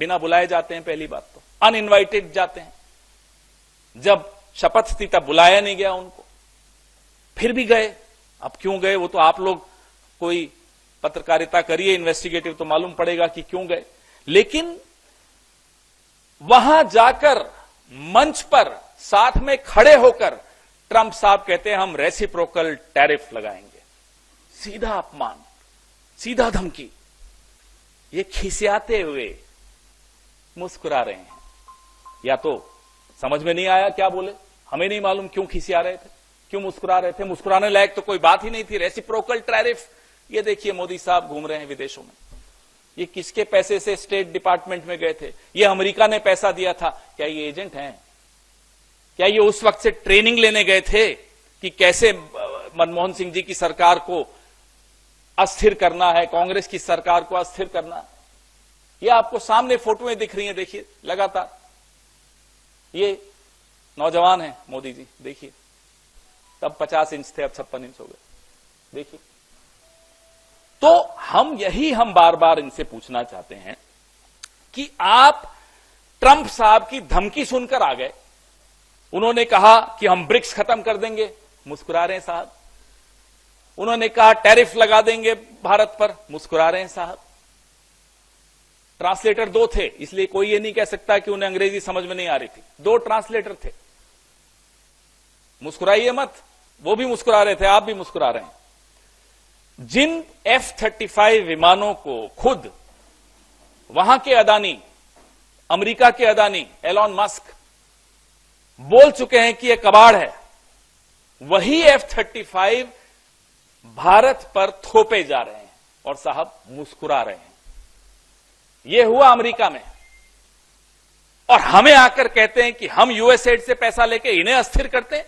बिना बुलाए जाते हैं, पहली बात तो अनइनवाइटेड जाते हैं। जब शपथ थी तब बुलाया नहीं गया उनको, फिर भी गए। अब क्यों गए वो तो आप लोग कोई पत्रकारिता करिए, इन्वेस्टिगेटिव, तो मालूम पड़ेगा कि क्यों गए। लेकिन वहां जाकर मंच पर साथ में खड़े होकर ट्रंप साहब कहते हैं हम रेसिप्रोकल टैरिफ लगाएंगे। सीधा अपमान, सीधा धमकी। ये खिसियाते हुए मुस्कुरा रहे हैं। या तो समझ में नहीं आया क्या बोले, हमें नहीं मालूम क्यों खिसिया रहे थे, क्यों मुस्कुरा रहे थे। मुस्कुराने लायक तो कोई बात ही नहीं थी। रेसिप्रोकल टैरिफ, ये देखिए मोदी साहब घूम रहे हैं विदेशों में। ये किसके पैसे से स्टेट डिपार्टमेंट में गए थे? ये अमेरिका ने पैसा दिया था। क्या ये एजेंट हैं? क्या ये उस वक्त से ट्रेनिंग लेने गए थे कि कैसे मनमोहन सिंह जी की सरकार को अस्थिर करना है, कांग्रेस की सरकार को अस्थिर करना है? ये आपको सामने फोटोएं दिख रही हैं, देखिए लगातार। ये नौजवान है मोदी जी, देखिए, तब 50 इंच थे, अब 56 इंच हो गए, देखिए। तो हम बार बार इनसे पूछना चाहते हैं कि आप ट्रंप साहब की धमकी सुनकर आ गए। उन्होंने कहा कि हम ब्रिक्स खत्म कर देंगे, मुस्कुरा रहे हैं साहब। उन्होंने कहा टैरिफ लगा देंगे भारत पर, मुस्कुरा रहे हैं साहब। ट्रांसलेटर दो थे, इसलिए कोई ये नहीं कह सकता कि उन्हें अंग्रेजी समझ में नहीं आ रही थी। दो ट्रांसलेटर थे। मुस्कुराइए मत, वो भी मुस्कुरा रहे थे, आप भी मुस्कुरा रहे हैं। जिन F-35 विमानों को खुद वहां के अदानी, अमेरिका के अदानी एलॉन मस्क बोल चुके हैं कि यह कबाड़ है, वही F-35 भारत पर थोपे जा रहे हैं और साहब मुस्कुरा रहे हैं। यह हुआ अमेरिका में, और हमें आकर कहते हैं कि हम यूएसएड से पैसा लेके इन्हें अस्थिर करते हैं।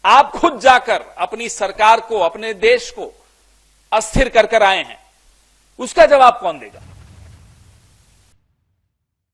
आप खुद जाकर अपनी सरकार को, अपने देश को अस्थिर कर आए हैं, उसका जवाब कौन देगा?